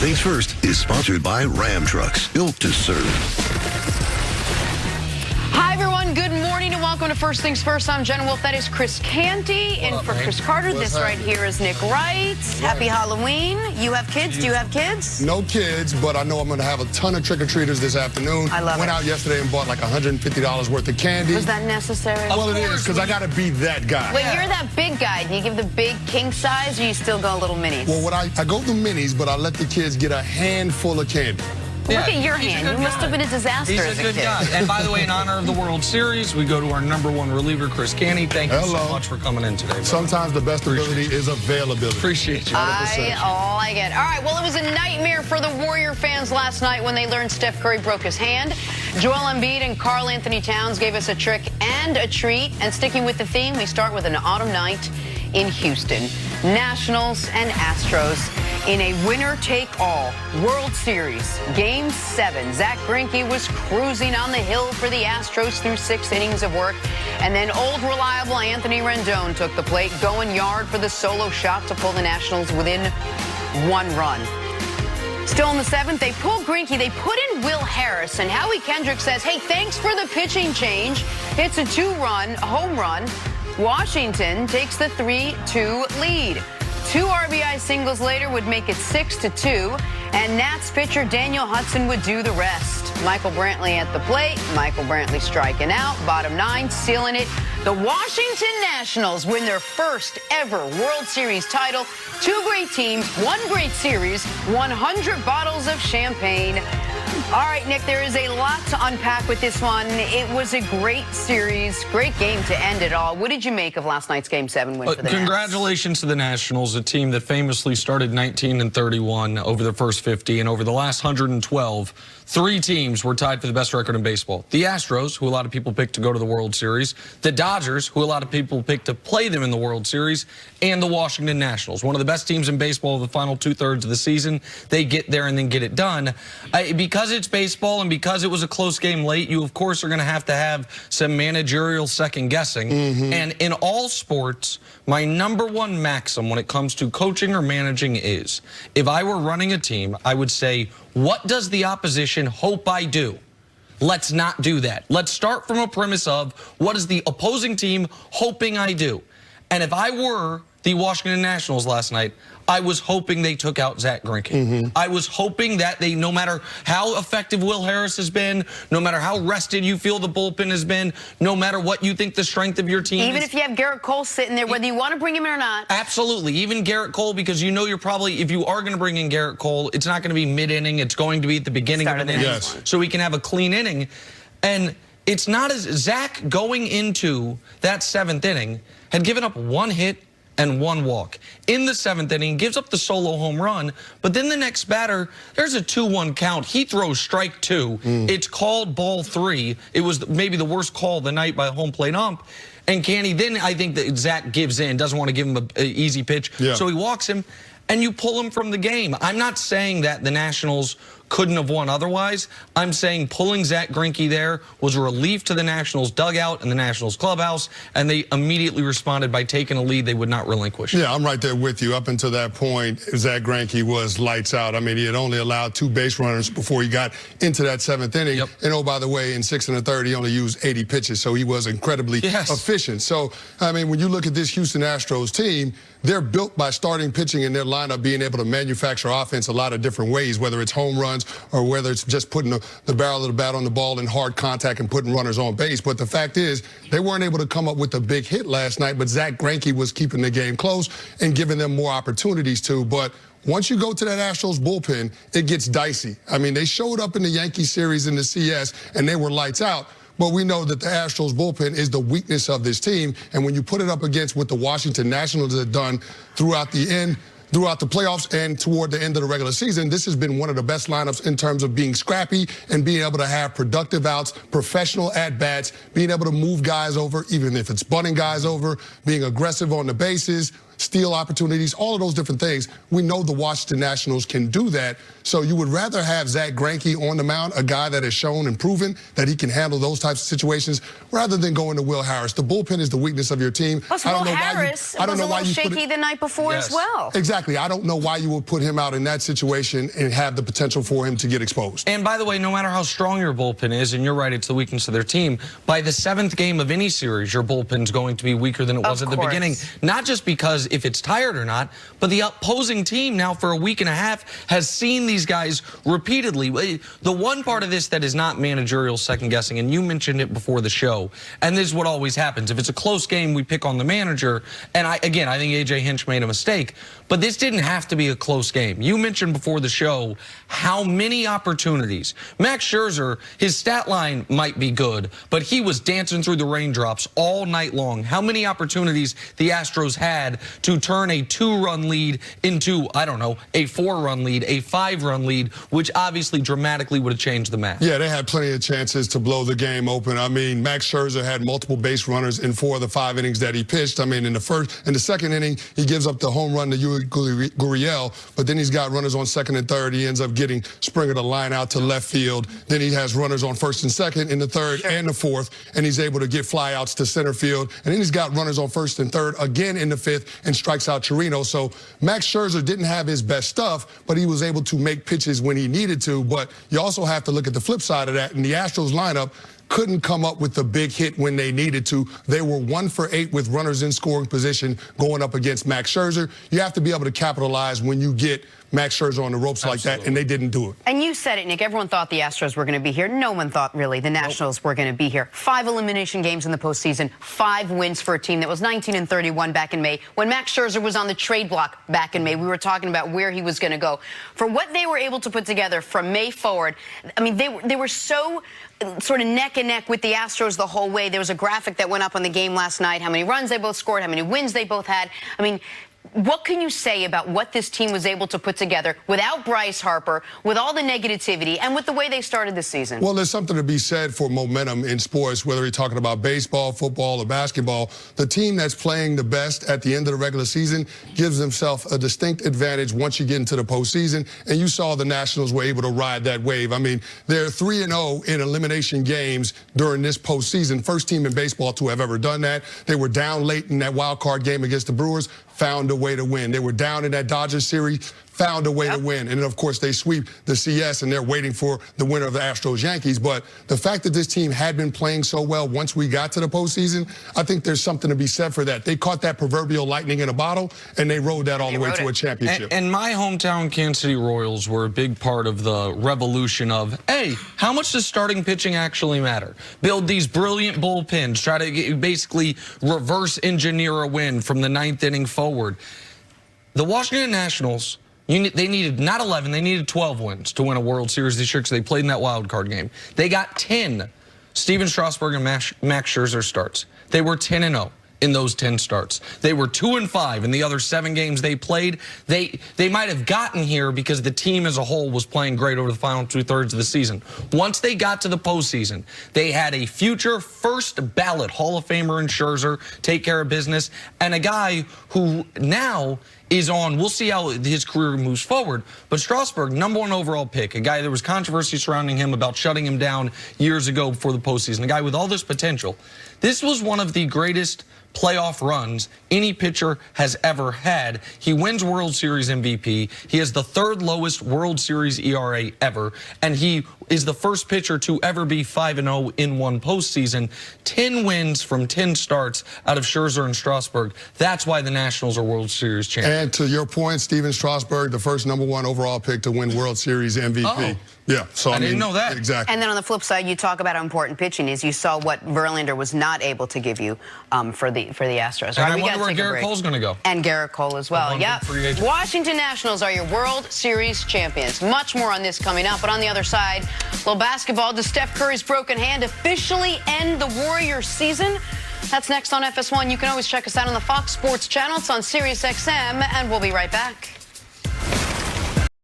Things First is sponsored by Ram Trucks, built to serve. Hi, everyone. Good morning and welcome to First Things First. I'm Jen Wolf. That is Chris Canty. In for Chris Carter. This right here is Nick Wright. Happy Halloween. You have kids? Do you have kids? No kids, but I know I'm going to have a ton of trick-or-treaters this afternoon. I love it. Went out yesterday and bought like $150 worth of candy. Was that necessary? Well, it is, because I got to be that guy. Wait, you're that big guy. Do you give the big king size or you still go little minis? Well, I go the minis, but I let the kids get a handful of candy. Look at your hand. You must have been a disaster as a kid. He's a good guy. And by the way, in honor of the World Series, we go to our #1 reliever, Chris Canty. Thank you so much for coming in today, brother. Sometimes the best ability is availability. Appreciate you. I like it. All right, well, it was a nightmare for the Warrior fans last night when they learned Steph Curry broke his hand. Joel Embiid and Karl Anthony Towns gave us a trick and a treat. And sticking with the theme, we start with an autumn night in Houston. Nationals and Astros in a winner-take-all World Series. Game 7. Zach Greinke was cruising on the hill for the Astros through 6 innings of work. And then old reliable Anthony Rendon took the plate, going yard for the solo shot to pull the Nationals within 1 run. Still in the 7th, they pull Greinke. They put in Will Harris. And Howie Kendrick says, hey, thanks for the pitching change. It's a 2-run home run. Washington takes the 3-2 lead. 2 RBI singles later would make it 6-2, and Nats pitcher Daniel Hudson would do the rest. Michael Brantley at the plate. Michael Brantley striking out. Bottom 9, sealing it. The Washington Nationals win their first ever World Series title. 2 great teams, 1 great series, 100 bottles of champagne. All right, Nick, there is a lot to unpack with this one. It was a great series, great game to end it all. What did you make of last night's Game 7 win for the Nats? Congratulations to the Nationals, a team that famously started 19-31 over the first 50, and over the last 112, 3 teams were tied for the best record in baseball. The Astros, who a lot of people picked to go to the World Series, the Dodgers, who a lot of people picked to play them in the World Series, and the Washington Nationals, one of the best teams in baseball the final 2/3 of the season. They get there and then get it done. Because it's baseball and because it was a close game late, you, of course, are going to have some managerial second-guessing. And in all sports, my #1 maxim when it comes to coaching or managing is, if I were running a team, I would say, what does the opposition hope I do? Let's not do that. Let's start from a premise of, what is the opposing team hoping I do? And if I were the Washington Nationals last night, I was hoping they took out Zach Greinke. I was hoping that they, no matter how effective Will Harris has been, no matter how rested you feel the bullpen has been, no matter what you think the strength of your team is. Even if you have Garrett Cole sitting there, whether you want to bring him in or not. Absolutely. Even Garrett Cole, because you know you're probably, if you are going to bring in Garrett Cole, it's not going to be mid-inning. It's going to be at the beginning of an inning. So we can have a clean inning. And it's not as Zach going into that 7th inning had given up 1 hit and 1 walk. In the 7th inning, gives up the solo home run, but then the next batter, there's a 2-1 count. He throws strike 2. It's called ball 3. It was maybe the worst call of the night by a home plate ump. And Canty, then I think that Zach gives in, doesn't want to give him an easy pitch, so he walks him, and you pull him from the game. I'm not saying that the Nationals couldn't have won otherwise. I'm saying pulling Zach Greinke there was a relief to the Nationals dugout and the Nationals clubhouse, and they immediately responded by taking a lead they would not relinquish. Yeah, I'm right there with you. Up until that point, Zach Greinke was lights out. I mean, he had only allowed 2 base runners before he got into that 7th inning. And oh, by the way, in 6 1/3, he only used 80 pitches, so he was incredibly efficient. So, I mean, when you look at this Houston Astros team, they're built by starting pitching in their lineup being able to manufacture offense a lot of different ways, whether it's home runs or whether it's just putting the barrel of the bat on the ball in hard contact and putting runners on base. But the fact is, they weren't able to come up with a big hit last night, but Zach Greinke was keeping the game close and giving them more opportunities to. But once you go to that Astros bullpen, it gets dicey. I mean, they showed up in the Yankee series in the CS, and they were lights out. But we know that the Astros bullpen is the weakness of this team. And when you put it up against what the Washington Nationals have done throughout the playoffs and toward the end of the regular season, this has been one of the best lineups in terms of being scrappy and being able to have productive outs, professional at-bats, being able to move guys over, even if it's bunting guys over, being aggressive on the bases, steal opportunities, all of those different things. We know the Washington Nationals can do that. So you would rather have Zach Greinke on the mound, a guy that has shown and proven that he can handle those types of situations, rather than going to Will Harris. The bullpen is the weakness of your team. Plus, Will Harris was a little shaky the night before as well. Exactly. I don't know why you would put him out in that situation and have the potential for him to get exposed. And by the way, no matter how strong your bullpen is, and you're right, it's the weakness of their team, by the 7th game of any series, your bullpen's going to be weaker than it was at the beginning. Not just because if it's tired or not, but the opposing team now for a week and a half has seen these guys repeatedly. The one part of this that is not managerial second guessing, and you mentioned it before the show, and this is what always happens. If it's a close game, we pick on the manager, and I think A.J. Hinch made a mistake, but this didn't have to be a close game. You mentioned before the show how many opportunities. Max Scherzer, his stat line might be good, but he was dancing through the raindrops all night long. How many opportunities the Astros had to turn a 2-run lead into, I don't know, a 4-run lead, a 5-run lead, which obviously dramatically would have changed the match. Yeah, they had plenty of chances to blow the game open. I mean, Max Scherzer had multiple base runners in 4 of the 5 innings that he pitched. I mean, in the second inning, he gives up the home run to Yuri Gurriel, but then he's got runners on second and third. He ends up getting Springer to line out to left field. Then he has runners on first and second in the third and the fourth, and he's able to get flyouts to center field. And then he's got runners on first and third again in the 5th and strikes out Chirino. So Max Scherzer didn't have his best stuff, but he was able to make pitches when he needed to. But you also have to look at the flip side of that. And the Astros lineup couldn't come up with the big hit when they needed to. They were 1 for 8 with runners in scoring position going up against Max Scherzer. You have to be able to capitalize when you get Max Scherzer on the ropes like that, and they didn't do it. And you said it, Nick. Everyone thought the Astros were going to be here. No one thought, really, the Nationals were going to be here. 5 elimination games in the postseason, 5 wins for a team that was 19-31 back in May. When Max Scherzer was on the trade block back in May, we were talking about where he was going to go. For what they were able to put together from May forward, I mean, they were so sort of neck and neck with the Astros the whole way. There was a graphic that went up on the game last night, how many runs they both scored, how many wins they both had. I mean, what can you say about what this team was able to put together without Bryce Harper, with all the negativity, and with the way they started the season? Well, there's something to be said for momentum in sports, whether you're talking about baseball, football, or basketball. The team that's playing the best at the end of the regular season gives themselves a distinct advantage once you get into the postseason, and you saw the Nationals were able to ride that wave. I mean, they're 3-0 in elimination games during this postseason. First team in baseball to have ever done that. They were down late in that wild card game against the Brewers, found a way to win. They were down in that Dodgers series, found a way to win. And then, of course, they sweep the CS, and they're waiting for the winner of the Astros-Yankees. But the fact that this team had been playing so well once we got to the postseason, I think there's something to be said for that. They caught that proverbial lightning in a bottle, and they rode that all the way to a championship. And my hometown Kansas City Royals were a big part of the revolution of, hey, how much does starting pitching actually matter? Build these brilliant bullpens, try to basically reverse engineer a win from the 9th inning forward. The Washington Nationals, they needed not 11, they needed 12 wins to win a World Series this year because they played in that wild card game. They got 10 Steven Strasburg and Max Scherzer starts. They were 10-0 in those 10 starts. They were 2-5 in the other 7 games they played. They might have gotten here because the team as a whole was playing great over the final 2/3 of the season. Once they got to the postseason, they had a future first ballot Hall of Famer in Scherzer take care of business, and a guy who now is on, we'll see how his career moves forward, but Strasburg, #1 overall pick, a guy there was controversy surrounding him about shutting him down years ago before the postseason, a guy with all this potential. This was one of the greatest playoff runs any pitcher has ever had. He wins World Series MVP. He has the 3rd lowest World Series ERA ever, and he is the first pitcher to ever be 5-0 in one postseason. 10 wins from 10 starts out of Scherzer and Strasburg. That's why the Nationals are World Series champions. And to your point, Steven Strasburg, the first #1 overall pick to win World Series MVP. Yeah, so I didn't know that. Exactly. And then on the flip side, you talk about how important pitching is. You saw what Verlander was not able to give you for the Astros. And I wonder where Garrett Cole's going to go. And Garrett Cole as well. Yeah. Washington Nationals are your World Series champions. Much more on this coming up. But on the other side, a little basketball. Does Steph Curry's broken hand officially end the Warriors season? That's next on FS1. You can always check us out on the Fox Sports channel. It's on Sirius XM, and we'll be right back.